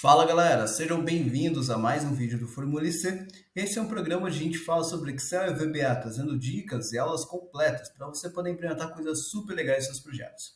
Fala galera, sejam bem-vindos a mais um vídeo do Formula C. Esse é um programa onde a gente fala sobre Excel e VBA, trazendo dicas e aulas completas para você poder implementar coisas super legais em seus projetos.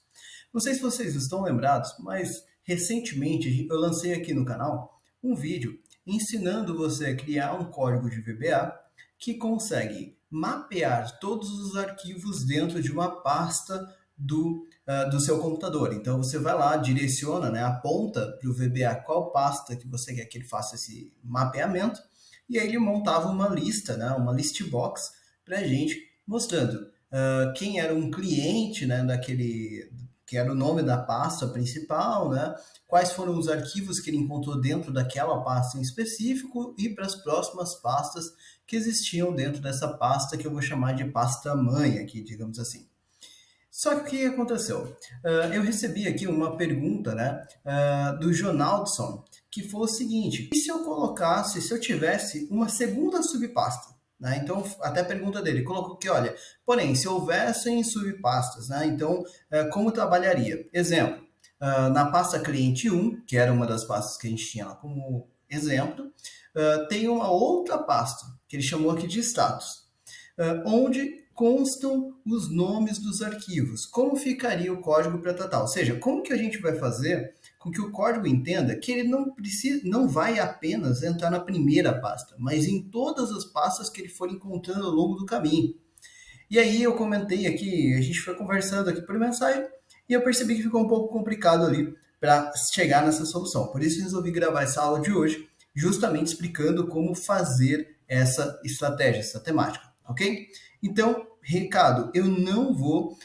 Não sei se vocês estão lembrados, mas recentemente eu lancei aqui no canal um vídeo ensinando você a criar um código de VBA que consegue mapear todos os arquivos dentro de uma pasta do seu computador. Então você vai lá, direciona, né, aponta para o VBA qual pasta que você quer que ele faça esse mapeamento, e aí ele montava uma lista, né, uma list box para a gente, mostrando quem era um cliente, né, que era o nome da pasta principal, né, quais foram os arquivos que ele encontrou dentro daquela pasta em específico e para as próximas pastas que existiam dentro dessa pasta que eu vou chamar de pasta mãe aqui, digamos assim. Só que o que aconteceu? Eu recebi aqui uma pergunta, né, do Jonaldson, que foi o seguinte: e se eu tivesse uma segunda subpasta? Né? Então, até a pergunta dele, colocou que, olha, porém, se houvessem subpastas, né, então, como trabalharia? Exemplo, na pasta cliente 1, que era uma das pastas que a gente tinha lá como exemplo, tem uma outra pasta, que ele chamou aqui de status, onde constam os nomes dos arquivos. Como ficaria o código para tratar? Ou seja, como que a gente vai fazer com que o código entenda que ele não vai apenas entrar na primeira pasta, mas em todas as pastas que ele for encontrando ao longo do caminho. E aí eu comentei aqui, a gente foi conversando aqui por mensagem, e eu percebi que ficou um pouco complicado ali para chegar nessa solução. Por isso resolvi gravar essa aula de hoje, justamente explicando como fazer essa estratégia, essa temática, ok? Então, recado, eu não vou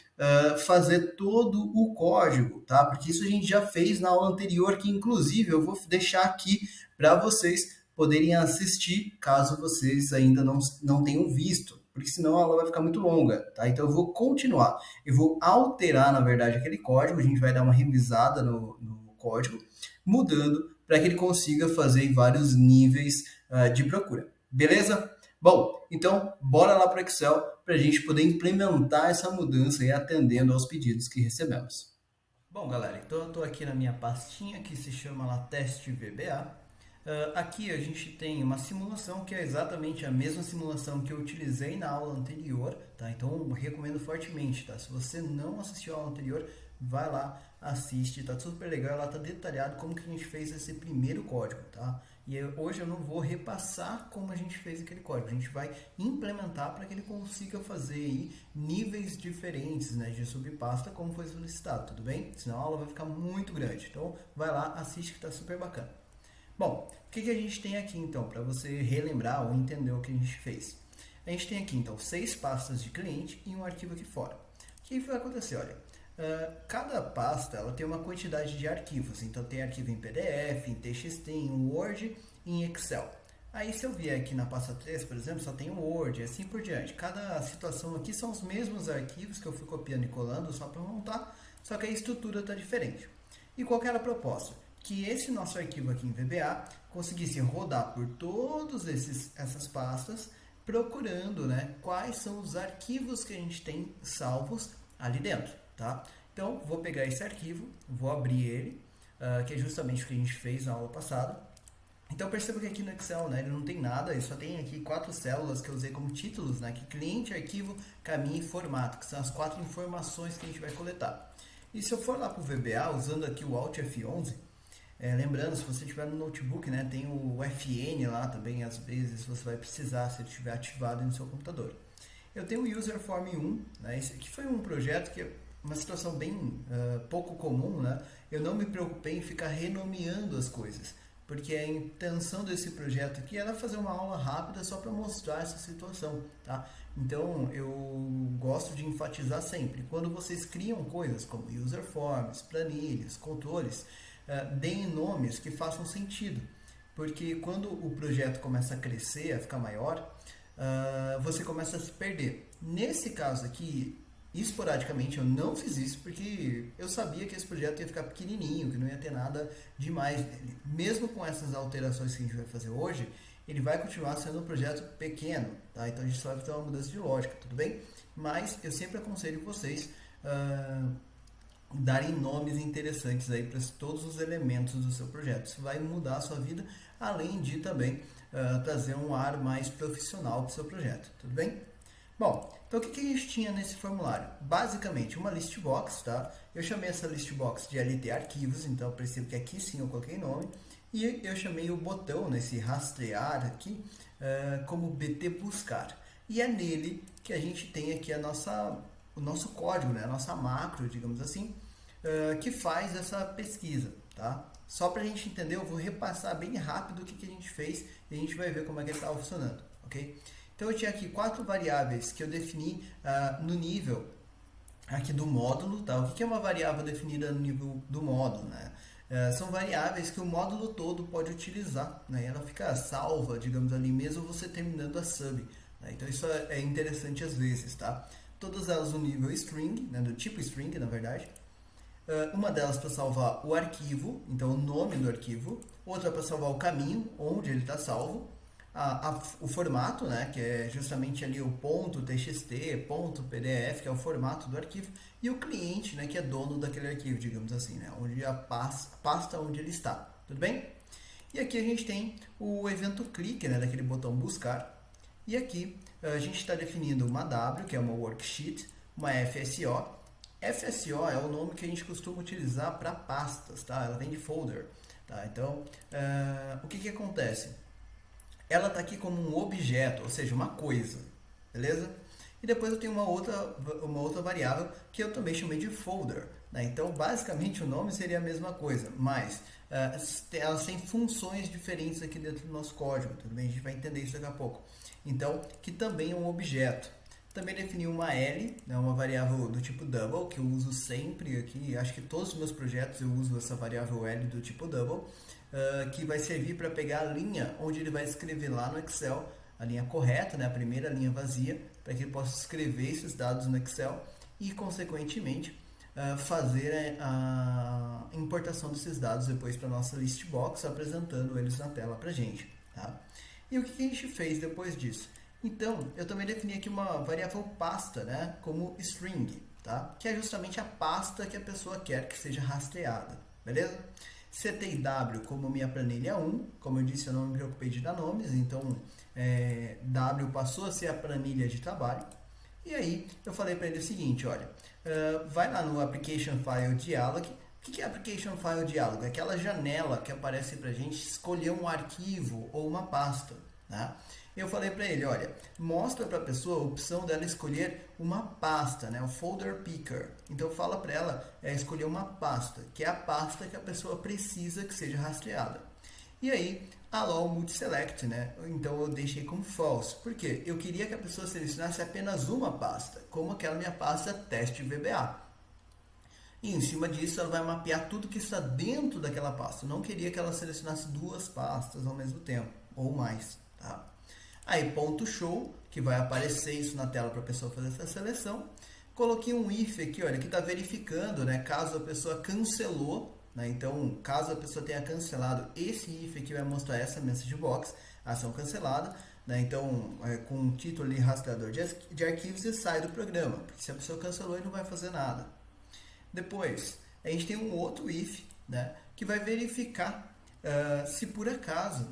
fazer todo o código, tá? Porque isso a gente já fez na aula anterior, que inclusive eu vou deixar aqui para vocês poderem assistir, caso vocês ainda não tenham visto, porque senão a aula vai ficar muito longa, tá? Então eu vou continuar, eu vou alterar, na verdade, aquele código, a gente vai dar uma revisada no código, mudando para que ele consiga fazer em vários níveis de procura, beleza? Bom, então bora lá para o Excel para a gente poder implementar essa mudança e atendendo aos pedidos que recebemos. Bom, galera, então eu estou aqui na minha pastinha que se chama lá Teste VBA. Aqui a gente tem uma simulação que é exatamente a mesma simulação que eu utilizei na aula anterior, tá? Então eu recomendo fortemente, tá? Se você não assistiu a aula anterior, vai lá, assiste, tá super legal, lá tá detalhado como que a gente fez esse primeiro código, tá? E hoje eu não vou repassar como a gente fez aquele código, a gente vai implementar para que ele consiga fazer aí níveis diferentes, né, de subpasta como foi solicitado, tudo bem? Senão a aula vai ficar muito grande, então vai lá, assiste que tá super bacana. Bom, o que a gente tem aqui então, para você relembrar ou entender o que a gente fez? A gente tem aqui então 6 pastas de cliente e um arquivo aqui fora. O que vai acontecer? Olha, cada pasta ela tem uma quantidade de arquivos, então tem arquivo em PDF, em TXT, em Word e em Excel. Aí se eu vier aqui na pasta 3, por exemplo, só tem o Word e assim por diante. Cada situação aqui são os mesmos arquivos que eu fui copiando e colando só para montar, só que a estrutura está diferente. E qual que era a proposta? Que esse nosso arquivo aqui em VBA conseguisse rodar por todas essas pastas, procurando, né, quais são os arquivos que a gente tem salvos ali dentro, tá? Então, vou pegar esse arquivo, vou abrir ele, que é justamente o que a gente fez na aula passada. Então, perceba que aqui no Excel, né, ele não tem nada, ele só tem aqui 4 células que eu usei como títulos, né, que cliente, arquivo, caminho e formato, que são as 4 informações que a gente vai coletar. E se eu for lá para o VBA, usando aqui o Alt F11, lembrando, se você tiver no notebook, né, tem o FN lá também, às vezes você vai precisar, se ele estiver ativado no seu computador. Eu tenho o User Form 1, né, esse aqui foi um projeto que é uma situação bem pouco comum, né, eu não me preocupei em ficar renomeando as coisas, porque a intenção desse projeto aqui era fazer uma aula rápida só para mostrar essa situação, tá? Então eu gosto de enfatizar sempre, quando vocês criam coisas como User Forms, planilhas, controles, deem nomes que façam sentido, porque quando o projeto começa a crescer, a ficar maior, você começa a se perder. Nesse caso aqui, esporadicamente eu não fiz isso porque eu sabia que esse projeto ia ficar pequenininho, que não ia ter nada demais nele. Mesmo com essas alterações que a gente vai fazer hoje, ele vai continuar sendo um projeto pequeno, tá? Então a gente só vai ter uma mudança de lógica, tudo bem? Mas eu sempre aconselho vocês darem nomes interessantes aí para todos os elementos do seu projeto. Isso vai mudar a sua vida, além de também trazer um ar mais profissional para o seu projeto, tudo bem? Bom, então o que a gente tinha nesse formulário? Basicamente uma list box, tá? Eu chamei essa list box de LT arquivos, então eu percebo que aqui sim eu coloquei nome, e eu chamei o botão, nesse rastrear aqui, como BT buscar. E é nele que a gente tem aqui o nosso código, né? A nossa macro, digamos assim, que faz essa pesquisa, tá? Só para a gente entender, eu vou repassar bem rápido o que a gente fez e a gente vai ver como é que ele estava funcionando, ok? Então eu tinha aqui 4 variáveis que eu defini no nível aqui do módulo, tá? O que é uma variável definida no nível do módulo, né? São variáveis que o módulo todo pode utilizar, né? Ela fica salva, digamos ali, mesmo você terminando a sub, né? Então isso é interessante às vezes, tá? Todas elas no nível string, né? Do tipo string, na verdade. Uma delas para salvar o arquivo, então o nome do arquivo. Outra para salvar o caminho, onde ele está salvo. O formato, né, que é justamente ali o .txt, .pdf, que é o formato do arquivo, e o cliente, né, que é dono daquele arquivo, digamos assim, né, onde a pasta onde ele está, tudo bem? E aqui a gente tem o evento clique, né, daquele botão buscar, e aqui a gente está definindo uma W, que é uma worksheet, uma FSO. FSO é o nome que a gente costuma utilizar para pastas, tá? Ela vem de folder, tá? Então, o que acontece? Ela está aqui como um objeto, ou seja, uma coisa, beleza? E depois eu tenho uma outra variável que eu também chamei de folder, né? Então, basicamente, o nome seria a mesma coisa, mas elas têm funções diferentes aqui dentro do nosso código, tudo bem? A gente vai entender isso daqui a pouco. Então, que também é um objeto. Também defini uma L, né, uma variável do tipo double, que eu uso sempre aqui, acho que todos os meus projetos eu uso essa variável L do tipo double, que vai servir para pegar a linha onde ele vai escrever lá no Excel, a linha correta, né, a primeira linha vazia, para que ele possa escrever esses dados no Excel e, consequentemente, fazer a importação desses dados depois para a nossa list box, apresentando eles na tela para a gente. Tá? E o que a gente fez depois disso? Então, eu também defini aqui uma variável pasta, né, como string, tá? Que é justamente a pasta que a pessoa quer que seja rastreada, beleza? Setei W como minha planilha 1, como eu disse, eu não me preocupei de dar nomes, então W passou a ser a planilha de trabalho. E aí, eu falei para ele o seguinte, olha, vai lá no Application File Dialog. O que é Application File Dialog? É aquela janela que aparece para a gente escolher um arquivo ou uma pasta, né? Eu falei para ele, olha, mostra para a pessoa a opção dela escolher uma pasta, né, o folder picker. Então fala para ela escolher uma pasta, que é a pasta que a pessoa precisa que seja rastreada. E aí, allow multiselect, né? Então eu deixei como false. Por quê? Eu queria que a pessoa selecionasse apenas uma pasta, como aquela minha pasta teste VBA. E em cima disso ela vai mapear tudo que está dentro daquela pasta. Eu não queria que ela selecionasse 2 pastas ao mesmo tempo, ou mais, tá? Aí, ponto show, que vai aparecer isso na tela para a pessoa fazer essa seleção. Coloquei um if aqui, olha, que está verificando, né, caso a pessoa cancelou, né, então, caso a pessoa tenha cancelado, esse if aqui vai mostrar essa message box, ação cancelada, né, então, com o título ali, rastreador de arquivos, e sai do programa, porque se a pessoa cancelou, ele não vai fazer nada. Depois, a gente tem um outro if, né, que vai verificar se por acaso...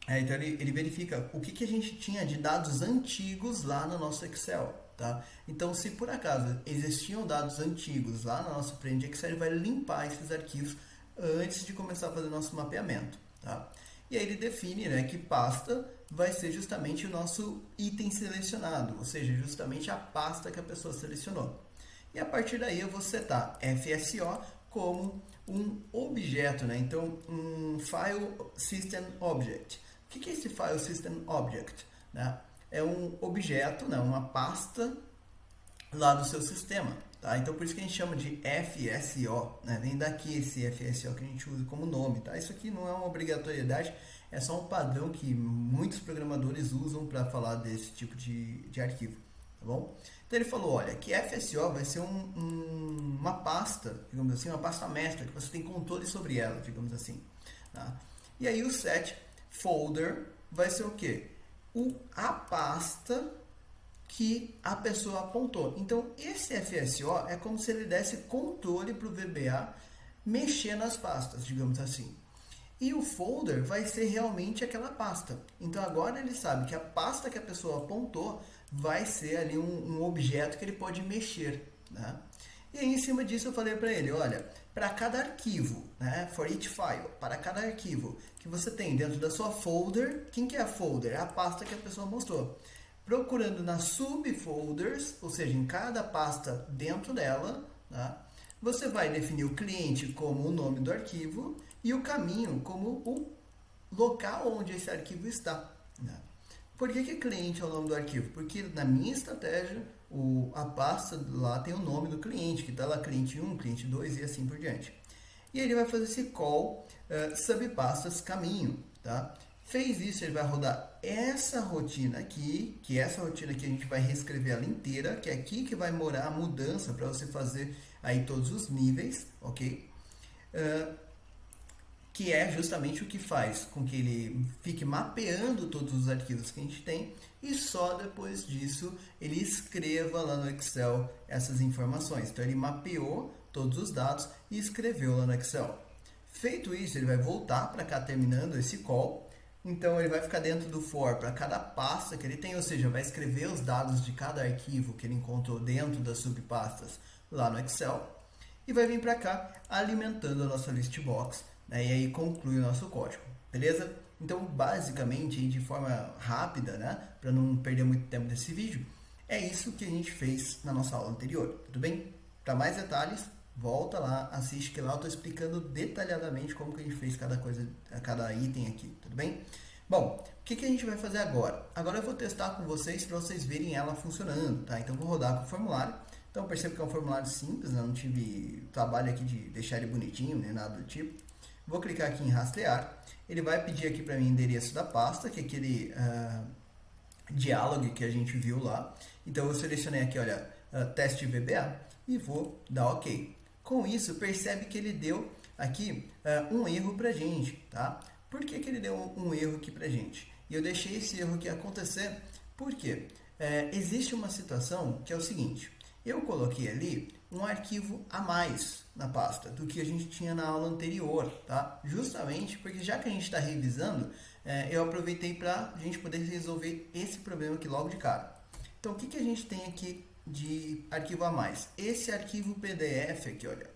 então ele verifica o que a gente tinha de dados antigos lá no nosso Excel, tá? Então, se por acaso existiam dados antigos lá no nosso print Excel, ele vai limpar esses arquivos antes de começar a fazer o nosso mapeamento, tá? E aí ele define, né, que pasta vai ser justamente o nosso item selecionado, ou seja, justamente a pasta que a pessoa selecionou. E a partir daí eu vou setar FSO como um objeto, né? Então, um File System Object. O que é esse File System Object? Né? É um objeto, né? Uma pasta lá do seu sistema. Tá? Então, por isso que a gente chama de FSO. Né? Vem daqui esse FSO que a gente usa como nome. Tá? Isso aqui não é uma obrigatoriedade, é só um padrão que muitos programadores usam para falar desse tipo de arquivo. Tá bom? Então, ele falou, olha, que FSO vai ser uma pasta, digamos assim, uma pasta mestra, que você tem controle sobre ela, digamos assim. Tá? E aí o set folder vai ser o quê? A pasta que a pessoa apontou. Então, esse FSO é como se ele desse controle para o VBA mexer nas pastas, digamos assim. E o folder vai ser realmente aquela pasta. Então, agora ele sabe que a pasta que a pessoa apontou vai ser ali um objeto que ele pode mexer, né? E aí, em cima disso, eu falei para ele, olha, para cada arquivo, né, for each file, para cada arquivo que você tem dentro da sua folder, quem que é a folder? É a pasta que a pessoa mostrou. Procurando nas subfolders, ou seja, em cada pasta dentro dela, né, você vai definir o cliente como o nome do arquivo e o caminho como o local onde esse arquivo está, né? Por que cliente é o nome do arquivo? Porque na minha estratégia, a pasta lá tem o nome do cliente, que está lá cliente 1, cliente 2 e assim por diante. E ele vai fazer esse call subpastas caminho, tá? Fez isso, ele vai rodar essa rotina aqui, que essa rotina aqui a gente vai reescrever ela inteira, que é aqui que vai morar a mudança para você fazer aí todos os níveis, ok? Que é justamente o que faz com que ele fique mapeando todos os arquivos que a gente tem e só depois disso ele escreva lá no Excel essas informações. Então ele mapeou todos os dados e escreveu lá no Excel. Feito isso, ele vai voltar para cá terminando esse call. Então ele vai ficar dentro do for para cada pasta que ele tem, ou seja, vai escrever os dados de cada arquivo que ele encontrou dentro das subpastas lá no Excel e vai vir para cá alimentando a nossa list box. E aí conclui o nosso código, beleza? Então, basicamente, de forma rápida, né, para não perder muito tempo desse vídeo, é isso que a gente fez na nossa aula anterior, tudo bem? Para mais detalhes, volta lá, assiste que lá eu estou explicando detalhadamente como que a gente fez cada coisa, cada item aqui, tudo bem? Bom, o que a gente vai fazer agora? Agora eu vou testar com vocês para vocês verem ela funcionando, tá? Então, vou rodar com o formulário. Então, percebo que é um formulário simples, né? Não tive trabalho aqui de deixar ele bonitinho, nem nada do tipo. Vou clicar aqui em rastrear, ele vai pedir aqui para mim o endereço da pasta, que é aquele diálogo que a gente viu lá. Então eu selecionei aqui, olha, teste VBA e vou dar OK. Com isso, percebe que ele deu aqui um erro para a gente, tá? Por que ele deu um erro aqui para a gente? E eu deixei esse erro aqui acontecer porque existe uma situação que é o seguinte, eu coloquei ali um arquivo a mais na pasta do que a gente tinha na aula anterior, tá? Justamente porque já que a gente está revisando, eu aproveitei para a gente poder resolver esse problema aqui logo de cara. Então, o que a gente tem aqui de arquivo a mais? Esse arquivo PDF aqui, olha.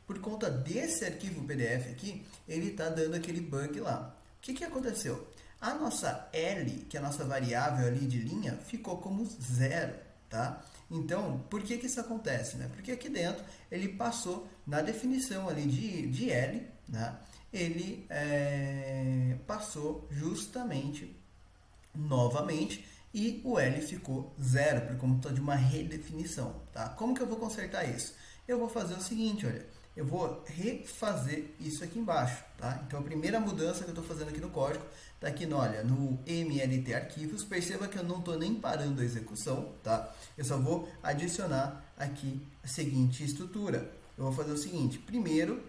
Por conta desse arquivo PDF aqui, ele está dando aquele bug lá. O que aconteceu? A nossa L, que é a nossa variável ali de linha, ficou como 0, tá? Então, por que isso acontece, né? Porque aqui dentro ele passou na definição ali de L, né? Ele passou justamente novamente e o L ficou 0 por conta de uma redefinição, tá? Como que eu vou consertar isso? Eu vou fazer o seguinte, olha, eu vou refazer isso aqui embaixo, tá? Então, a primeira mudança que eu estou fazendo aqui no código está aqui no MLT arquivos. Perceba que eu não estou nem parando a execução, tá? Eu só vou adicionar aqui a seguinte estrutura. Eu vou fazer o seguinte, primeiro,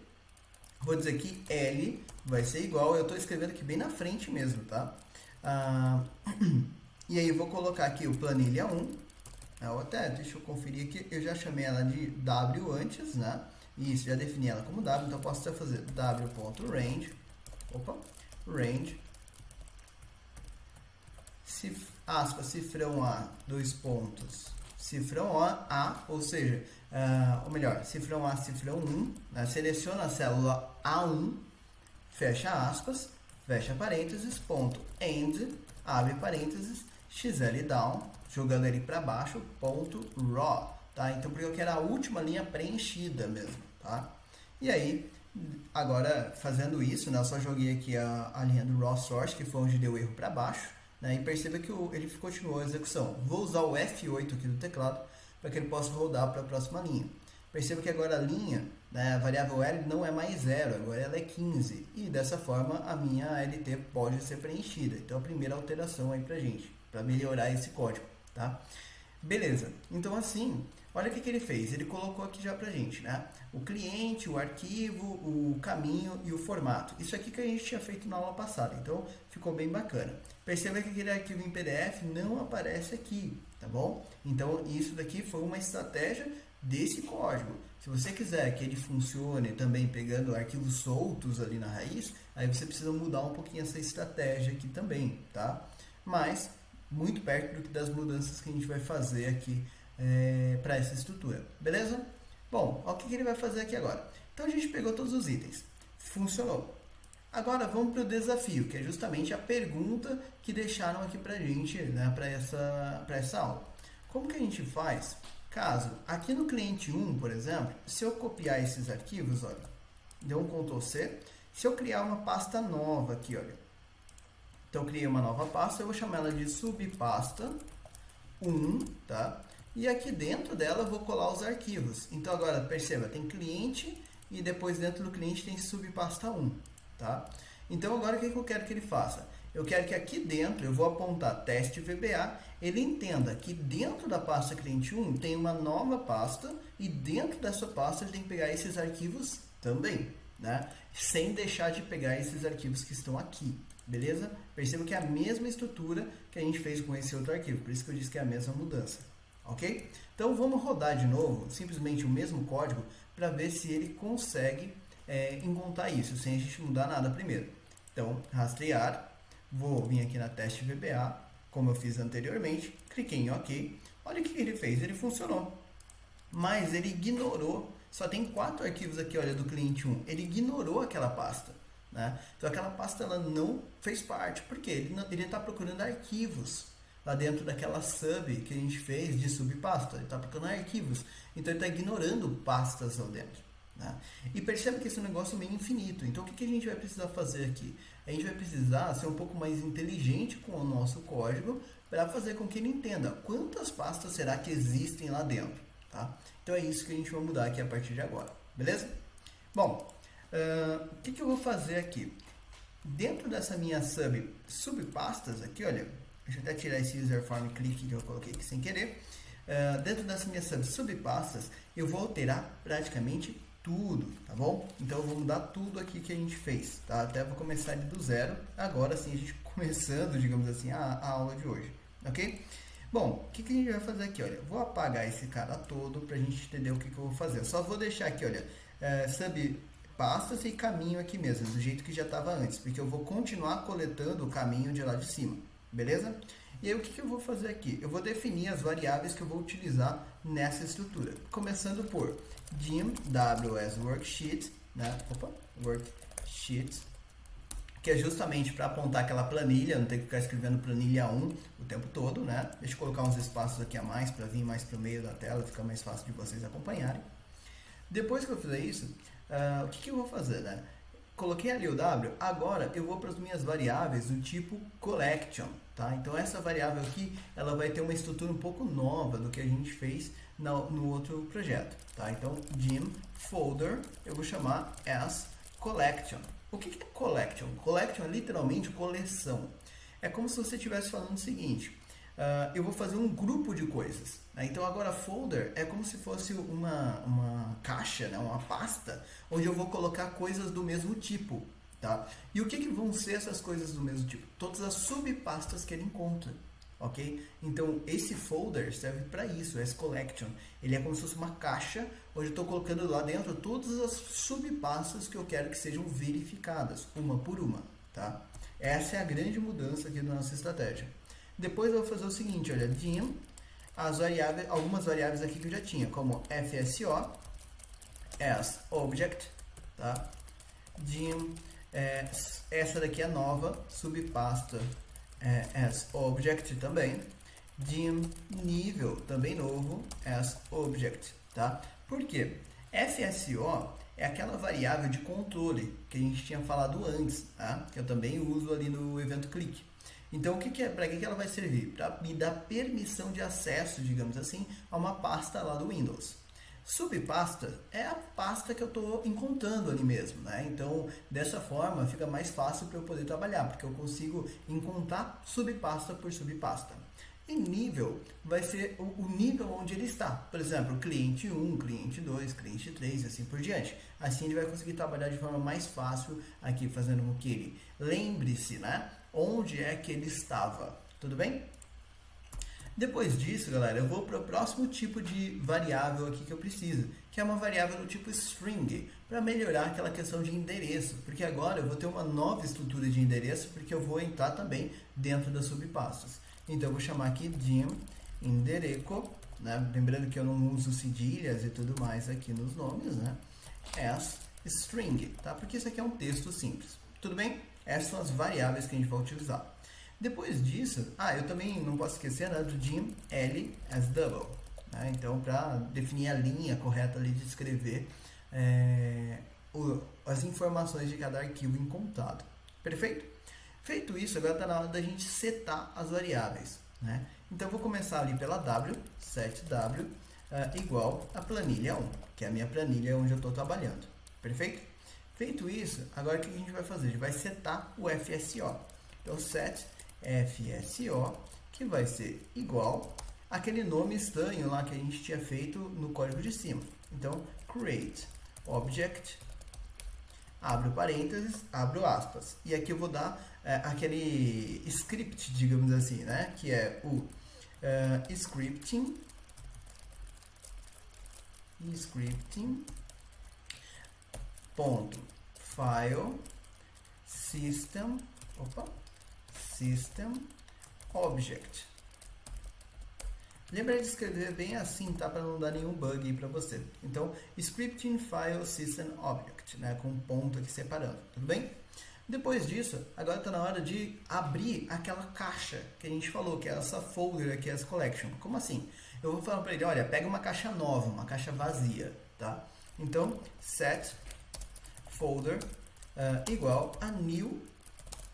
vou dizer que L vai ser igual, eu estou escrevendo aqui bem na frente mesmo, tá? E aí eu vou colocar aqui o planilha 1, deixa eu conferir aqui, eu já chamei ela de W antes, né? Isso, já defini ela como W, então eu posso até fazer w.range, range, cifrão A, dois pontos, cifrão A, ou seja, ou melhor, cifrão A, cifrão 1, né? Seleciona a célula A1, fecha aspas, fecha parênteses, ponto end, abre parênteses, xl down, jogando ele para baixo, ponto raw. Tá? Então, porque eu quero a última linha preenchida mesmo, tá? E aí, agora, fazendo isso, né, eu só joguei aqui a linha do raw source, que foi onde deu erro para baixo, né, e perceba que ele continuou a execução. Vou usar o F8 aqui do teclado, para que ele possa rodar para a próxima linha. Perceba que agora a linha, né, a variável L não é mais 0, agora ela é 15, e dessa forma a minha LT pode ser preenchida. Então, a primeira alteração aí para gente, para melhorar esse código, tá? Beleza, então assim, olha o que ele fez, ele colocou aqui já pra gente, né? O cliente, o arquivo, o caminho e o formato. Isso aqui que a gente tinha feito na aula passada, então ficou bem bacana. Perceba que aquele arquivo em PDF não aparece aqui, tá bom? Então isso daqui foi uma estratégia desse código. Se você quiser que ele funcione também pegando arquivos soltos ali na raiz, aí você precisa mudar um pouquinho essa estratégia aqui também, tá? Mas muito perto das mudanças que a gente vai fazer aqui para essa estrutura, beleza? Bom, olha o que ele vai fazer aqui agora. Então a gente pegou todos os itens, funcionou. Agora vamos para o desafio, que é justamente a pergunta que deixaram aqui para a gente, né, para essa aula. Como que a gente faz caso, aqui no cliente 1, por exemplo, se eu copiar esses arquivos, olha, deu um Ctrl C, se eu criar uma pasta nova aqui, olha, então eu criei uma nova pasta, eu vou chamar ela de subpasta 1, tá? E aqui dentro dela eu vou colar os arquivos. Então agora, perceba, tem cliente e depois dentro do cliente tem subpasta 1, tá? Então agora o que eu quero que ele faça? Eu quero que aqui dentro eu vou apontar teste VBA, ele entenda que dentro da pasta cliente 1 tem uma nova pasta e dentro dessa pasta ele tem que pegar esses arquivos também, né? Sem deixar de pegar esses arquivos que estão aqui, beleza? Perceba que é a mesma estrutura que a gente fez com esse outro arquivo, por isso que eu disse que é a mesma mudança, ok? Então vamos rodar de novo, simplesmente o mesmo código, para ver se ele consegue encontrar isso, sem a gente mudar nada primeiro. Então, rastrear, vou vir aqui na teste VBA, como eu fiz anteriormente, cliquei em OK. Olha o que ele fez, ele funcionou, mas ele ignorou, só tem 4 arquivos aqui, olha, do cliente 1, ele ignorou aquela pasta, né? Então aquela pasta ela não fez parte, porque ele está procurando arquivos lá dentro daquela sub que a gente fez de subpasta, ele está procurando arquivos, então ele está ignorando pastas lá dentro. Né? E percebe que esse negócio é meio infinito. Então o que a gente vai precisar fazer aqui? A gente vai precisar ser um pouco mais inteligente com o nosso código para fazer com que ele entenda quantas pastas será que existem lá dentro, tá? Então é isso que a gente vai mudar aqui a partir de agora, beleza? Bom, o que eu vou fazer aqui? Dentro dessa minha subpastas aqui, olha, deixa eu até tirar esse user form click que eu coloquei aqui sem querer. Dentro dessa minha subpastas eu vou alterar praticamente tudo, tá bom? Então eu vou mudar tudo aqui que a gente fez, tá? Até vou começar do zero, agora sim a gente começando, digamos assim, a aula de hoje, ok? Bom, o que a gente vai fazer aqui, olha, vou apagar esse cara todo pra gente entender o que eu vou fazer. Eu só vou deixar aqui, olha, subpastas e caminho aqui mesmo, do jeito que já estava antes, porque eu vou continuar coletando o caminho de lá de cima, beleza? E aí o que eu vou fazer aqui? Eu vou definir as variáveis que eu vou utilizar nessa estrutura. Começando por dim ws_worksheet, né? Worksheet, que é justamente para apontar aquela planilha, não ter que ficar escrevendo planilha 1 o tempo todo, né? Deixa eu colocar uns espaços aqui a mais para vir mais para o meio da tela, fica mais fácil de vocês acompanharem. Depois que eu fizer isso, o que eu vou fazer, né? Coloquei ali o W, agora eu vou para as minhas variáveis do tipo collection, tá? Então essa variável aqui, ela vai ter uma estrutura um pouco nova do que a gente fez no outro projeto, tá? Então dim folder, eu vou chamar as collection. O que é collection? Collection é literalmente coleção. É como se você estivesse falando o seguinte, eu vou fazer um grupo de coisas, né? Então agora folder é como se fosse uma caixa, né? Uma pasta, onde eu vou colocar coisas do mesmo tipo, tá? E o que vão ser essas coisas do mesmo tipo? Todas as subpastas que ele encontra, ok? Então esse folder serve para isso, esse collection. Ele é como se fosse uma caixa, onde eu estou colocando lá dentro todas as subpastas que eu quero que sejam verificadas, uma por uma, tá? Essa é a grande mudança aqui da nossa estratégia. Depois eu vou fazer o seguinte, olha, dim, algumas variáveis aqui que eu já tinha, como fso, as object, tá? Dim, essa daqui é nova, subpasta as object também. Dim, nível, também novo, as object, tá? Por quê? FSO é aquela variável de controle que a gente tinha falado antes, tá? Que eu também uso ali no evento click. Então, para que ela vai servir? Para me dar permissão de acesso, digamos assim, a uma pasta lá do Windows. Subpasta é a pasta que eu estou encontrando ali mesmo, né? Então, dessa forma, fica mais fácil para eu poder trabalhar, porque eu consigo encontrar subpasta por subpasta. E nível vai ser o nível onde ele está. Por exemplo, cliente 1, cliente 2, cliente 3 e assim por diante. Assim ele vai conseguir trabalhar de forma mais fácil aqui, fazendo com que ele lembre-se, né, onde é que ele estava. Tudo bem? Depois disso, galera, eu vou para o próximo tipo de variável aqui que eu preciso, que é uma variável do tipo string, para melhorar aquela questão de endereço, porque agora eu vou ter uma nova estrutura de endereço, porque eu vou entrar também dentro das subpastas. Então eu vou chamar aqui dim endereco, né? Lembrando que eu não uso cedilhas e tudo mais aqui nos nomes, né? As string, tá? Porque isso aqui é um texto simples. Tudo bem? Essas são as variáveis que a gente vai utilizar. Depois disso, eu também não posso esquecer, né, do dim L as double, né? Então, para definir a linha correta ali de escrever as informações de cada arquivo encontrado. Perfeito? Feito isso, agora está na hora da gente setar as variáveis, né? Então, eu vou começar ali pela w, set w, igual a planilha 1, que é a minha planilha onde eu estou trabalhando. Perfeito? Feito isso, agora o que a gente vai fazer? A gente vai setar o FSO. Então, set FSO, que vai ser igual àquele nome estranho lá que a gente tinha feito no código de cima. Então, create object, abro parênteses, abro aspas. E aqui eu vou dar aquele script, digamos assim, né? Que é o scripting ponto file system object. Lembra de escrever bem assim, tá? Para não dar nenhum bug aí para você. Então, scripting file system object, né? Com um ponto aqui separando, tudo bem? Depois disso, agora está na hora de abrir aquela caixa que a gente falou, que é essa folder aqui, essa collection. Como assim? Eu vou falar para ele, olha, pega uma caixa nova, uma caixa vazia, tá? Então, set folder igual a new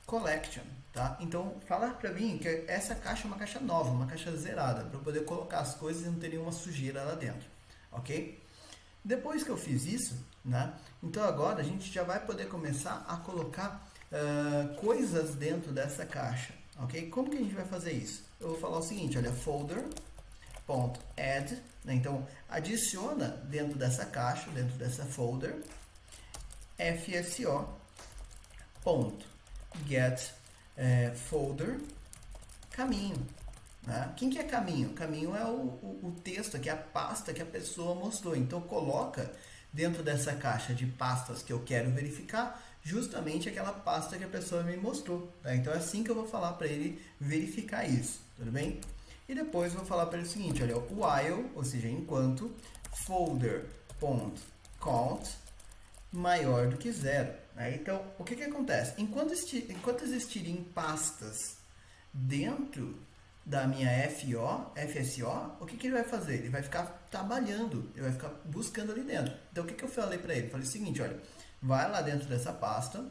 collection, tá? Então, fala para mim que essa caixa é uma caixa nova, uma caixa zerada, para eu poder colocar as coisas e não ter nenhuma sujeira lá dentro, ok? Depois que eu fiz isso, né? Então agora a gente já vai poder começar a colocar coisas dentro dessa caixa, ok? Como que a gente vai fazer isso? Eu vou falar o seguinte, olha, folder.add, né? Então adiciona dentro dessa caixa, dentro dessa folder, fso.get folder caminho. Né? Quem que é caminho? Caminho é o texto, que é a pasta que a pessoa mostrou. Então coloca dentro dessa caixa de pastas que eu quero verificar justamente aquela pasta que a pessoa me mostrou. Tá? Então é assim que eu vou falar para ele verificar isso, tudo bem? E depois eu vou falar para ele o seguinte, olha, while, ou seja, enquanto folder.count maior do que 0. Né? Então, o que acontece? Enquanto existirem pastas dentro da minha FSO, o que ele vai fazer? Ele vai ficar trabalhando, ele vai ficar buscando ali dentro. Então, o que eu falei para ele? Eu falei o seguinte, olha, vai lá dentro dessa pasta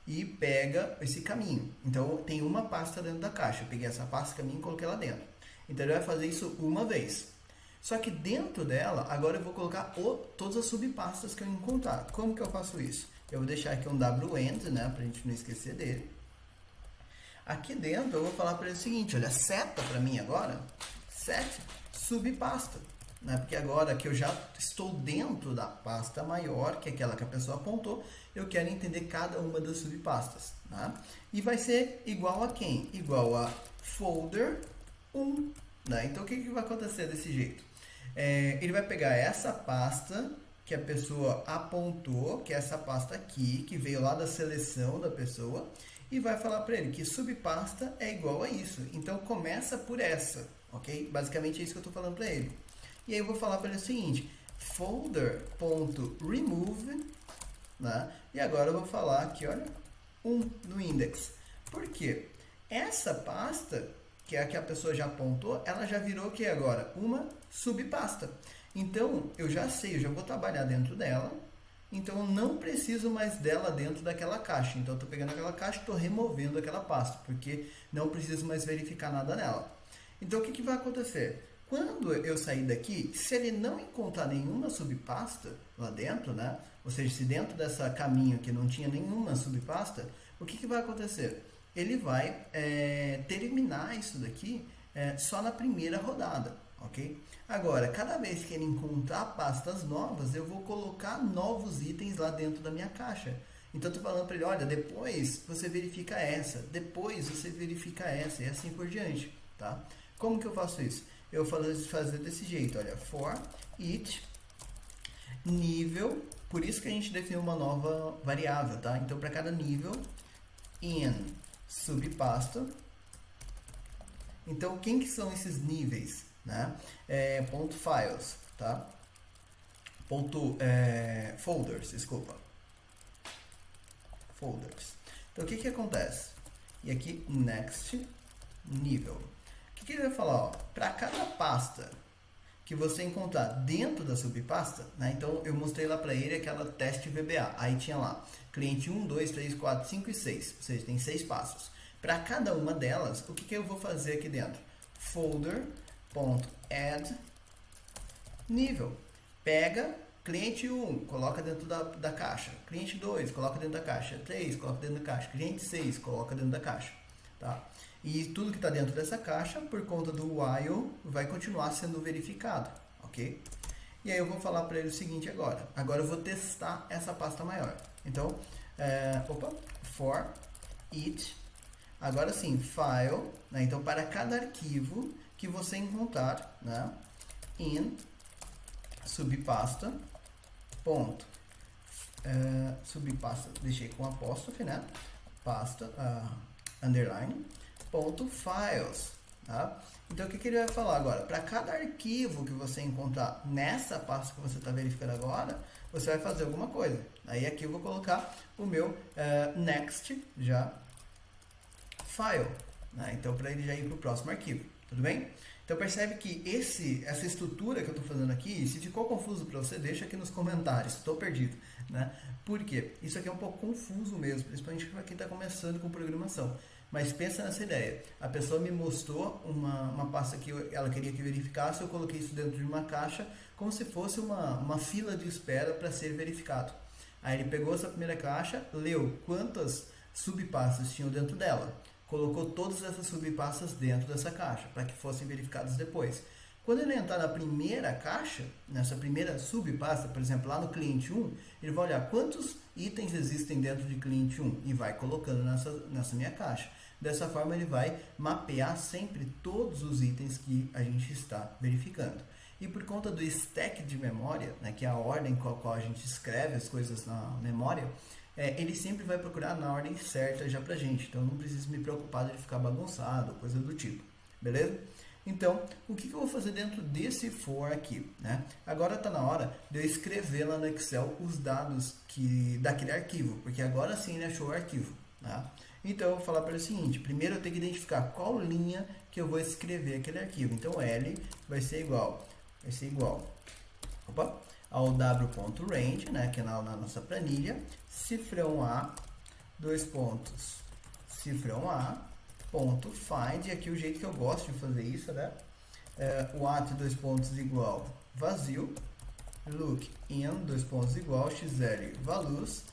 e pega esse caminho. Então, tem uma pasta dentro da caixa. Eu peguei essa pasta caminho e coloquei lá dentro. Então, ele vai fazer isso uma vez. Só que dentro dela, agora eu vou colocar todas as subpastas que eu encontrar. Como que eu faço isso? Eu vou deixar aqui um wend, né, para a gente não esquecer dele. Aqui dentro eu vou falar para ele o seguinte, olha, seta para mim agora, set subpasta, né? Porque agora que eu já estou dentro da pasta maior, que é aquela que a pessoa apontou, eu quero entender cada uma das subpastas, né? E vai ser igual a quem? Igual a folder 1, né? Então o que vai acontecer desse jeito? Ele vai pegar essa pasta que a pessoa apontou, que é essa pasta aqui, que veio lá da seleção da pessoa, e vai falar para ele que subpasta é igual a isso. Então, começa por essa, ok? Basicamente é isso que eu estou falando para ele. E aí eu vou falar para ele o seguinte, folder.remove, né? E agora eu vou falar aqui, olha, 1 no index. Por quê? Essa pasta, que é a que a pessoa já apontou, ela já virou o que agora? Uma subpasta. Então, eu já sei, eu já vou trabalhar dentro dela. Então, eu não preciso mais dela dentro daquela caixa. Então, eu estou pegando aquela caixa e estou removendo aquela pasta, porque não preciso mais verificar nada nela. Então, o que vai acontecer? Quando eu sair daqui, se ele não encontrar nenhuma subpasta lá dentro, né? Ou seja, se dentro dessa caminho aqui não tinha nenhuma subpasta, o que vai acontecer? Ele vai terminar isso daqui só na primeira rodada, ok? Agora, cada vez que ele encontrar pastas novas, eu vou colocar novos itens lá dentro da minha caixa. Então, eu estou falando para ele, olha, depois você verifica essa, depois você verifica essa, e assim por diante, tá? Como que eu faço isso? Eu vou fazer desse jeito, olha, for each nível, por isso que a gente definiu uma nova variável, tá? Então, para cada nível, in subpasta. Então, quem que são esses níveis, né? Ponto files, tá? Ponto folders, desculpa. Folders. Então, o que que acontece? E aqui, next nível. O que ele vai falar? Para cada pasta que você encontrar dentro da subpasta, né? Então, eu mostrei lá para ele aquela teste VBA. Aí tinha lá, cliente 1, 2, 3, 4, 5 e 6. Ou seja, tem 6 passos. Para cada uma delas, o que eu vou fazer aqui dentro? Folder.add nível. Pega cliente 1, coloca dentro da caixa. Cliente 2, coloca dentro da caixa. 3, coloca dentro da caixa. Cliente 6, coloca dentro da caixa. Tá? E tudo que está dentro dessa caixa, por conta do while, vai continuar sendo verificado. Ok? E aí eu vou falar para ele o seguinte agora. Agora eu vou testar essa pasta maior. Então, for each. Agora sim, file. Né? Então, para cada arquivo que você encontrar, né? In subpasta. Ponto. Subpasta, deixei com apóstrofe, né? Pasta, underline. Ponto files. Tá? Então, o que ele vai falar agora? Para cada arquivo que você encontrar nessa pasta que você está verificando agora, você vai fazer alguma coisa. Aí aqui eu vou colocar o meu next já file. Né? Então, para ele já ir para o próximo arquivo. Tudo bem? Então, percebe que essa estrutura que eu estou fazendo aqui, se ficou confuso para você, deixa aqui nos comentários. Estou perdido. Né? Por quê? Isso aqui é um pouco confuso mesmo, principalmente para quem está começando com programação. Mas pensa nessa ideia. A pessoa me mostrou uma pasta que ela queria que verificasse, eu coloquei isso dentro de uma caixa, como se fosse uma fila de espera para ser verificado. Aí ele pegou essa primeira caixa, leu quantas subpastas tinham dentro dela, colocou todas essas subpastas dentro dessa caixa, para que fossem verificadas depois. Quando ele entrar na primeira caixa, nessa primeira subpasta, por exemplo, lá no cliente 1, ele vai olhar quantos itens existem dentro de cliente 1 e vai colocando nessa minha caixa. Dessa forma, ele vai mapear sempre todos os itens que a gente está verificando. E por conta do stack de memória, né, que é a ordem com a qual a gente escreve as coisas na memória, ele sempre vai procurar na ordem certa já pra gente. Então, não preciso me preocupar de ficar bagunçado, coisa do tipo. Beleza? Então, o que eu vou fazer dentro desse for aqui? Né? Agora está na hora de eu escrever lá no Excel os dados daquele arquivo, porque agora sim ele achou o arquivo. Tá? Então, eu vou falar para ele o seguinte, primeiro eu tenho que identificar qual linha que eu vou escrever aquele arquivo. Então, L vai ser igual ao w.range, né, que é na nossa planilha, cifrão A, cifrão A, ponto find, e aqui o jeito que eu gosto de fazer isso, né? O at igual vazio, look in igual xl values,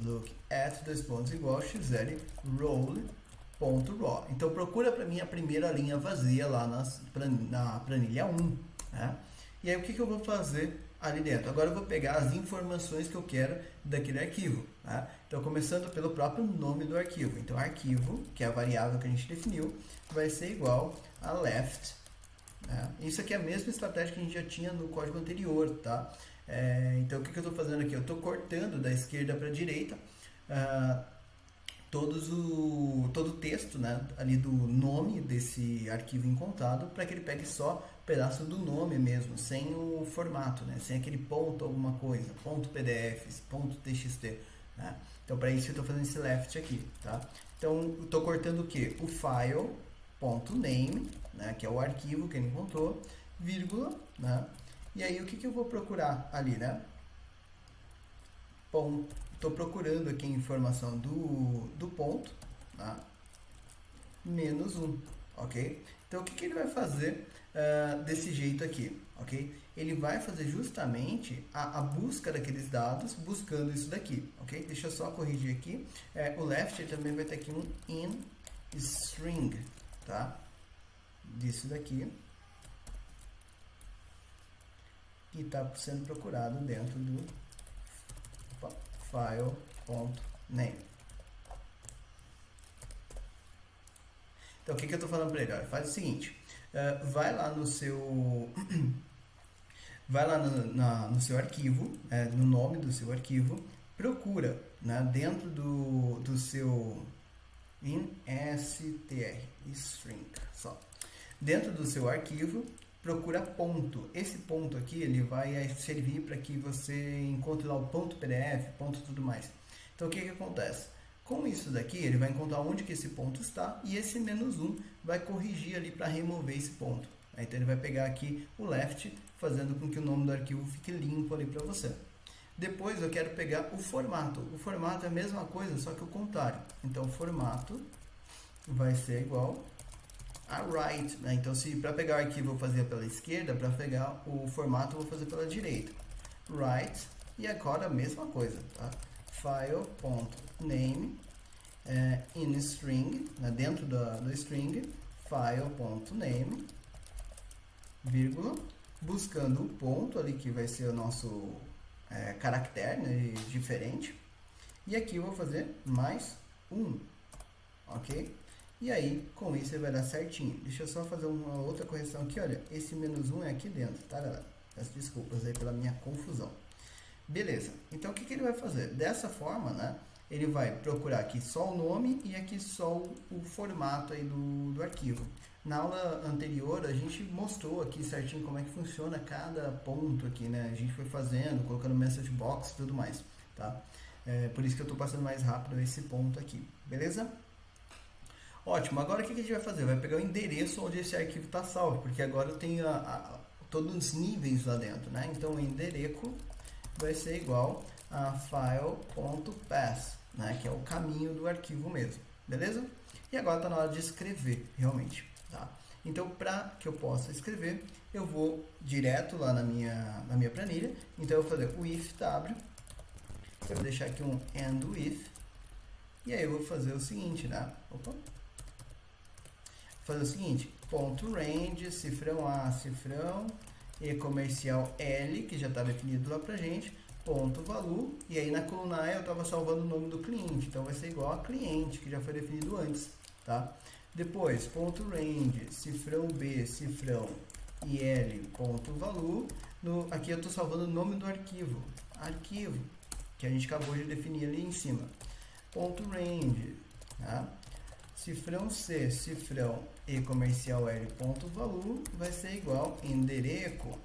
look at igual xl roll.raw. Então procura para mim a primeira linha vazia lá na planilha 1, né? E aí o que eu vou fazer ali dentro? Agora eu vou pegar as informações que eu quero daquele arquivo. Tá? Então, começando pelo próprio nome do arquivo. Então, arquivo, que é a variável que a gente definiu, vai ser igual a left. Né? Isso aqui é a mesma estratégia que a gente já tinha no código anterior. Tá? Então, o que eu estou fazendo aqui? Eu estou cortando da esquerda para a direita todo o texto, né, ali do nome desse arquivo encontrado, para que ele pegue só um pedaço do nome mesmo, sem o formato, né, sem aquele ponto alguma coisa, ponto PDF, ponto TXT. Né? Então, para isso eu estou fazendo esse left aqui. Tá? Então, eu estou cortando o que? O file.name, né, que é o arquivo que ele encontrou, vírgula, né? E aí o que eu vou procurar ali, né? Estou procurando aqui a informação do ponto, tá? Menos 1, ok? Então, o que ele vai fazer desse jeito aqui, ok? Ele vai fazer justamente a busca daqueles dados, buscando isso daqui, ok? Deixa eu só corrigir aqui. O left também vai ter aqui um in string, tá? disso daqui que está sendo procurado dentro do file.name. Então, o que eu estou falando para ele? Olha, faz o seguinte, vai lá no seu no seu arquivo, no nome do seu arquivo, procura, né, dentro do seu str, só. Dentro do seu arquivo, procura ponto. Esse ponto aqui, ele vai servir para que você encontre lá o ponto PDF, ponto tudo mais. Então, o que acontece? Com isso daqui, ele vai encontrar onde que esse ponto está e esse "-1" vai corrigir ali para remover esse ponto. Então, ele vai pegar aqui o left, fazendo com que o nome do arquivo fique limpo ali para você. Depois, eu quero pegar o formato. O formato é a mesma coisa, só que o contrário. Então, o formato vai ser igual a right, né? Então, se para pegar o arquivo eu fazia pela esquerda, para pegar o formato eu vou fazer pela direita. Right, e agora a mesma coisa, tá? File.name in string, né? Dentro do string, file.name, vírgula, buscando o ponto ali que vai ser o nosso caractere, né, diferente. E aqui eu vou fazer mais um, ok? E aí, com isso, ele vai dar certinho. Deixa eu só fazer uma outra correção aqui, olha. Esse "-1" é aqui dentro, tá, galera? Peço desculpas aí pela minha confusão. Beleza. Então, o que ele vai fazer? Dessa forma, né? Ele vai procurar aqui só o nome e aqui só o formato aí do arquivo. Na aula anterior, a gente mostrou aqui certinho como é que funciona cada ponto aqui, né? A gente foi fazendo, colocando message box e tudo mais, tá? Por isso que eu estou passando mais rápido esse ponto aqui, beleza? Ótimo, agora o que a gente vai fazer? Vai pegar o endereço onde esse arquivo está salvo, porque agora eu tenho todos os níveis lá dentro, né? Então, o endereço vai ser igual a file.path, né? Que é o caminho do arquivo mesmo, beleza? E agora está na hora de escrever, realmente, tá? Então, para que eu possa escrever, eu vou direto lá na minha planilha. Então, eu vou fazer o if w, eu vou deixar aqui um end with, e aí eu vou fazer o seguinte, né? Fazer o seguinte, ponto range, cifrão A, cifrão, e comercial L, que já está definido lá pra gente, ponto value, e aí na coluna A eu estava salvando o nome do cliente, então vai ser igual a cliente, que já foi definido antes, tá? Depois, ponto range, cifrão B, cifrão e L, ponto value, aqui eu estou salvando o nome do arquivo, que a gente acabou de definir ali em cima, ponto range, tá? Cifrão C, cifrão e comercial L, ponto value, vai ser igual endereço,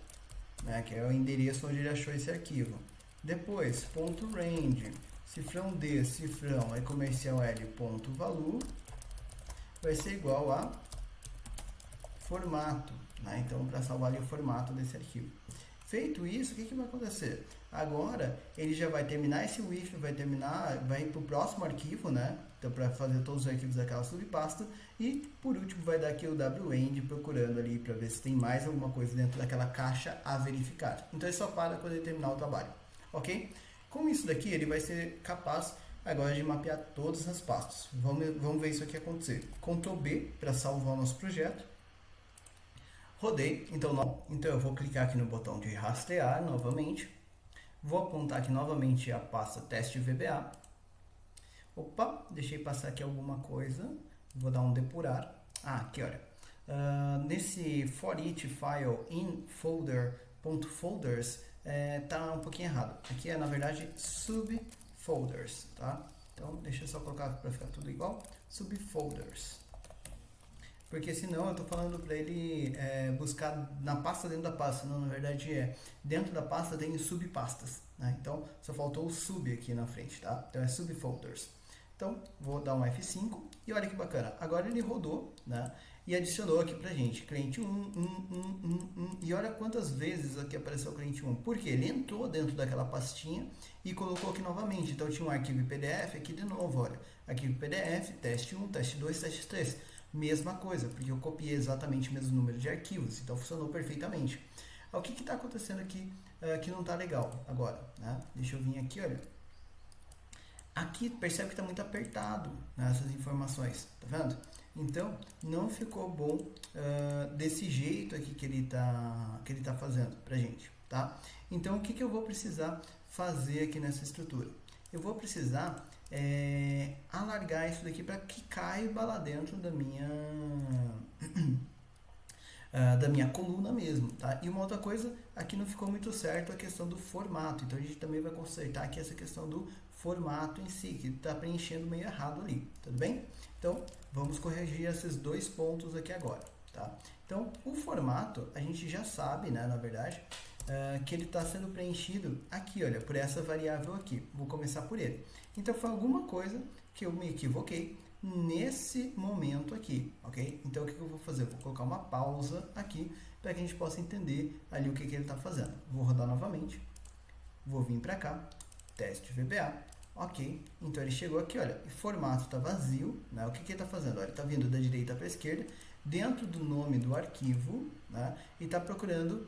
né, que é o endereço onde ele achou esse arquivo. Depois, ponto range, cifrão D, cifrão e comercial L, ponto value, vai ser igual a formato, né? Então, para salvar ali o formato desse arquivo. Feito isso, o que vai acontecer? Agora, ele já vai terminar esse if, vai ir para o próximo arquivo, né? Então, para fazer todos os arquivos daquela subpasta. E, por último, vai dar aqui o wend procurando ali para ver se tem mais alguma coisa dentro daquela caixa a verificar. Então, ele só para quando ele terminar o trabalho, ok? Com isso daqui, ele vai ser capaz agora de mapear todas as pastas. Vamos ver isso aqui acontecer. Ctrl B para salvar o nosso projeto. Rodei, então eu vou clicar aqui no botão de rastrear novamente. Vou apontar aqui novamente a pasta teste VBA. Opa, deixei passar aqui alguma coisa. Vou dar um depurar. Aqui, olha. Nesse for each file in folder.folders tá um pouquinho errado. Aqui é, na verdade, subfolders, tá? Então, deixa eu só colocar para ficar tudo igual. Subfolders. Porque senão eu estou falando para ele buscar na pasta dentro da pasta. Não, na verdade dentro da pasta tem subpastas, né? Então só faltou o sub aqui na frente, tá? Então é subfolders. Então vou dar um F5 e olha que bacana. Agora ele rodou, né? E adicionou aqui pra gente cliente 1. E olha quantas vezes aqui apareceu o cliente 1. Porque ele entrou dentro daquela pastinha e colocou aqui novamente. Então tinha um arquivo PDF aqui de novo, olha. Arquivo PDF, teste 1, teste 2, teste 3. Mesma coisa, porque eu copiei exatamente o mesmo número de arquivos, então funcionou perfeitamente. O que está acontecendo aqui que não está legal agora, né? Deixa eu vir aqui, olha. Aqui percebe que está muito apertado, né, essas informações, tá vendo? Então, não ficou bom desse jeito aqui que ele tá fazendo pra gente, tá? Então, o que eu vou precisar fazer aqui nessa estrutura? Eu vou precisar alargar isso daqui para que caiba lá dentro da minha coluna mesmo, tá? E uma outra coisa, aqui não ficou muito certo a questão do formato, então a gente também vai consertar aqui essa questão do formato em si, que está preenchendo meio errado ali, tudo bem? Então, vamos corrigir esses dois pontos aqui agora, tá? Então, o formato, a gente já sabe, né, na verdade, que ele está sendo preenchido aqui, olha, por essa variável aqui. Vou começar por ele. Então, foi alguma coisa que eu me equivoquei nesse momento aqui, ok? Então, o que eu vou fazer? Eu vou colocar uma pausa aqui para que a gente possa entender ali o que ele está fazendo. Vou rodar novamente. Vou vir para cá. Teste VBA. Ok. Então, ele chegou aqui, olha, o formato está vazio, né? O que ele está fazendo? Olha, ele está vindo da direita para a esquerda, dentro do nome do arquivo, né? E está procurando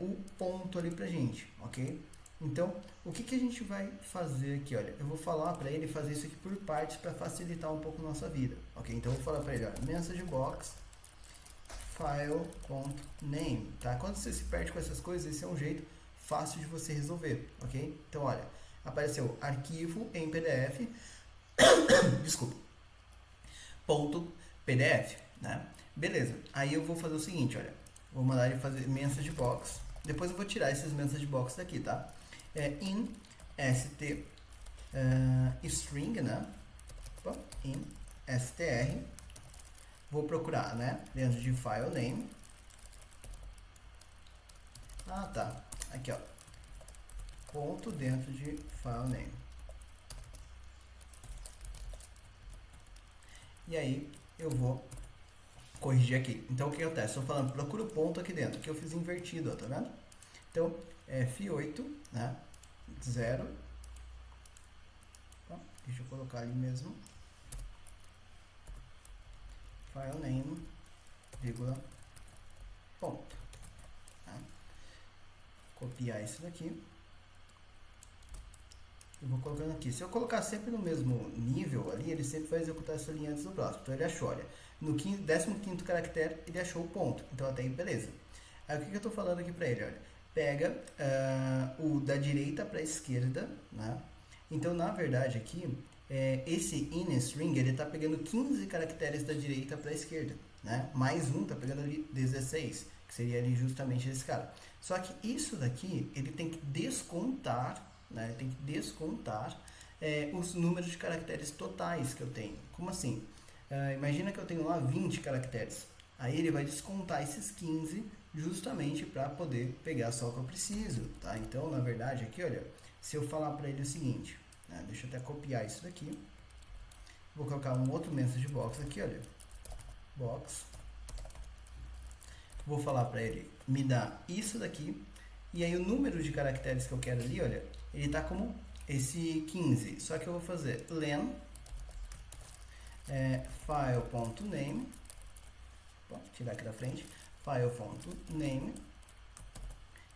o ponto ali para gente, ok? Então, o que a gente vai fazer aqui? Olha, eu vou falar para ele fazer isso aqui por partes para facilitar um pouco a nossa vida, ok? Então, eu vou falar para ele, olha, message box file.name, tá? Quando você se perde com essas coisas, esse é um jeito fácil de você resolver, ok? Então, olha, apareceu arquivo em PDF, desculpa, ponto PDF, né? Beleza, aí eu vou fazer o seguinte, olha, vou mandar ele fazer message box, depois eu vou tirar esses message box daqui, tá? In st string, né? In str, vou procurar, né? Dentro de file name. Ah, tá. Aqui, ó. Ponto dentro de file name. E aí eu vou corrigir aqui. Então o que acontece? Estou falando, procura o ponto aqui dentro, que eu fiz invertido, ó, tá vendo? Então F8, né? 0. Deixa eu colocar ali mesmo. File name, vírgula, ponto. Tá? Copiar isso daqui. Eu vou colocando aqui. Se eu colocar sempre no mesmo nível ali, ele sempre vai executar essa linha antes do próximo. Então ele achou, olha, no 15º caractere ele achou o ponto. Então até aí, beleza. Aí o que eu estou falando aqui para ele? Olha, pega o da direita para a esquerda, né? Então na verdade aqui, esse in string ele está pegando 15 caracteres da direita para a esquerda, né? Mais um está pegando ali 16, que seria ali justamente esse cara. Só que isso daqui ele tem que descontar, né? Tem que descontar os números de caracteres totais que eu tenho. Como assim? Imagina que eu tenho lá 20 caracteres. Aí ele vai descontar esses 15 justamente para poder pegar só o que eu preciso, tá? Então, na verdade, aqui, olha, se eu falar para ele o seguinte, né? Deixa eu até copiar isso daqui. Vou colocar um outro message box aqui, olha. Box. Vou falar para ele me dar isso daqui. E aí o número de caracteres que eu quero ali, olha, ele tá como esse 15. Só que eu vou fazer len file.name, vou tirar aqui da frente, file.name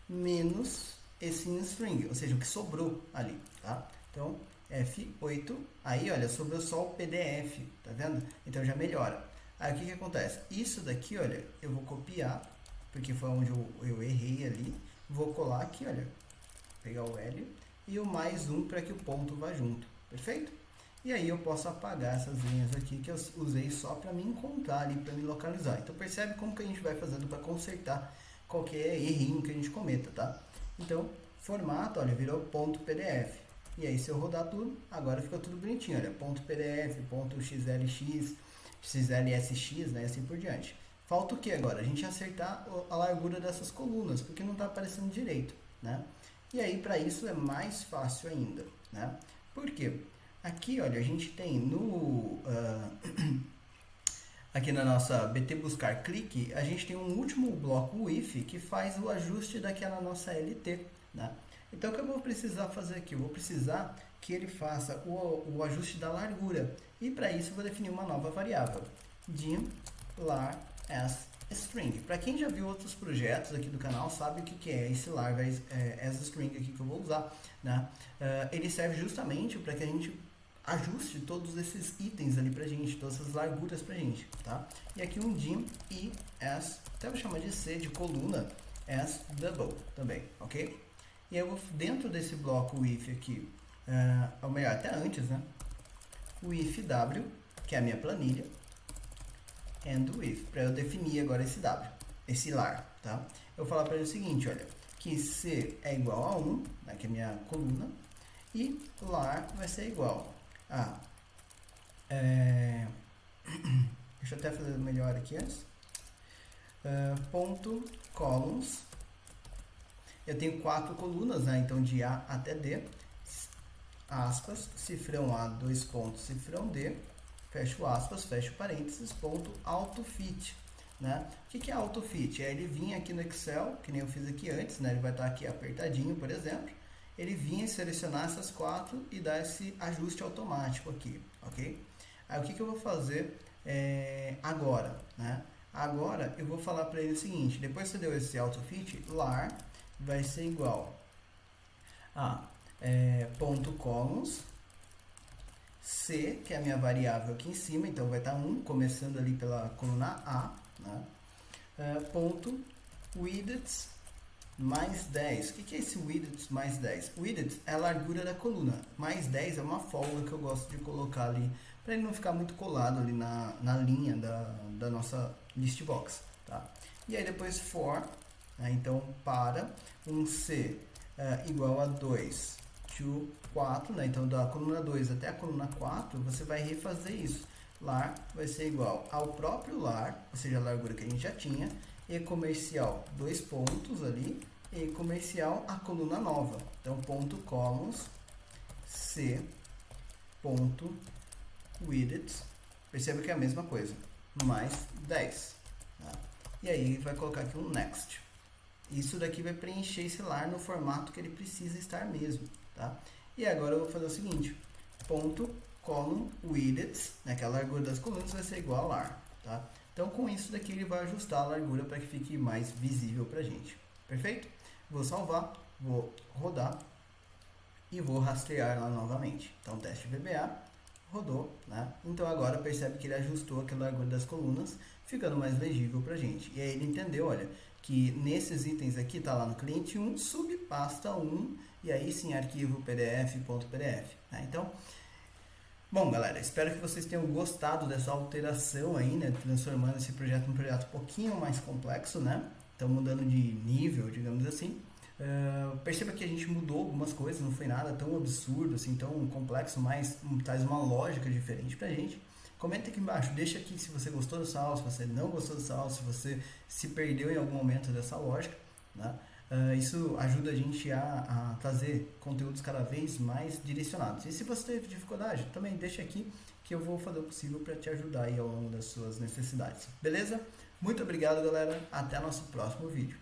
menos esse in string, ou seja, o que sobrou ali, tá? Então, F8, aí olha, sobrou só o PDF, tá vendo? Então já melhora. Aí o que acontece? Isso daqui, olha, eu vou copiar, porque foi onde eu errei ali, vou colar aqui, olha, pegar o L e o mais um para que o ponto vá junto, perfeito? E aí eu posso apagar essas linhas aqui que eu usei só para me encontrar ali, para me localizar. Então percebe como que a gente vai fazendo para consertar qualquer errinho que a gente cometa, tá? Então, formato, olha, virou ponto PDF. E aí se eu rodar tudo, agora fica tudo bonitinho, olha, ponto PDF, ponto XLX, XLSX, né, assim por diante. Falta o que agora? A gente acertar a largura dessas colunas, porque não está aparecendo direito, né? E aí para isso é mais fácil ainda, né? Por quê? Aqui, olha, a gente tem no aqui na nossa BT buscar clique, a gente tem um último bloco, o if, que faz o ajuste daquela nossa LT, né? Então o que eu vou precisar fazer aqui? Eu vou precisar que ele faça o ajuste da largura. E para isso eu vou definir uma nova variável, dim lar as string. Para quem já viu outros projetos aqui do canal, sabe o que é esse lar as string aqui que eu vou usar, né? Ele serve justamente para que a gente ajuste todos esses itens ali pra gente, todas essas larguras pra gente, tá? E aqui um dim e as, até vou chamar de C, de coluna, as double também, ok? E eu vou, dentro desse bloco if aqui, ou melhor, até antes, né? O if w, que é a minha planilha, and o if, para eu definir agora esse w, esse lar, tá? Eu vou falar para ele o seguinte, olha, que C é igual a 1, né, que é a minha coluna, e lar vai ser igual a... deixa eu até fazer melhor aqui antes. Ponto columns. Eu tenho 4 colunas, né? Então de A até D, aspas, cifrão A, 2 pontos, cifrão D, fecho aspas, fecho parênteses, ponto autofit, né? O que é autofit? É ele vir aqui no Excel, que nem eu fiz aqui antes, né? Ele vai estar aqui apertadinho, por exemplo. Ele vinha selecionar essas 4 e dar esse ajuste automático aqui, ok? Aí o que eu vou fazer agora, né? Agora eu vou falar para ele o seguinte, depois que você deu esse autofit, lar vai ser igual a ponto columns, C, que é a minha variável aqui em cima, então vai estar 1, começando ali pela coluna A, né? Ponto widths mais 10. O que é esse widths mais 10? Widths é a largura da coluna, mais 10 é uma folga que eu gosto de colocar ali, para ele não ficar muito colado ali na linha da nossa list box, tá? E aí depois for, né? Então para um C igual a 2 to 4, né? Então da coluna 2 até a coluna 4, você vai refazer isso. Lar vai ser igual ao próprio lar, ou seja, a largura que a gente já tinha, e comercial, 2 pontos ali, e comercial a coluna nova. Então ponto columns, C, ponto widths, perceba que é a mesma coisa, mais 10. Tá? E aí vai colocar aqui um next. Isso daqui vai preencher esse lar no formato que ele precisa estar mesmo. Tá? E agora eu vou fazer o seguinte, ponto column widths, né, que é a largura das colunas, vai ser igual a lar. Tá? Então com isso daqui ele vai ajustar a largura para que fique mais visível para a gente. Perfeito? Vou salvar, vou rodar e vou rastrear lá novamente. Então teste VBA, rodou, né? Então agora percebe que ele ajustou aquela largura das colunas, ficando mais legível para a gente. E aí ele entendeu, olha, que nesses itens aqui, tá lá no cliente 1, subpasta 1, e aí sim arquivo pdf.pdf. Né? Então, bom galera, espero que vocês tenham gostado dessa alteração aí, né? Transformando esse projeto num projeto um pouquinho mais complexo, né? Então mudando de nível, digamos assim. Perceba que a gente mudou algumas coisas, não foi nada tão absurdo, assim, tão complexo, mas traz uma lógica diferente pra gente. Comenta aqui embaixo, deixa aqui se você gostou dessa aula, se você não gostou dessa aula, se você se perdeu em algum momento dessa lógica, né? Isso ajuda a gente a trazer conteúdos cada vez mais direcionados. E se você teve dificuldade, também deixa aqui que eu vou fazer o possível para te ajudar aí ao longo das suas necessidades. Beleza? Muito obrigado, galera. Até nosso próximo vídeo.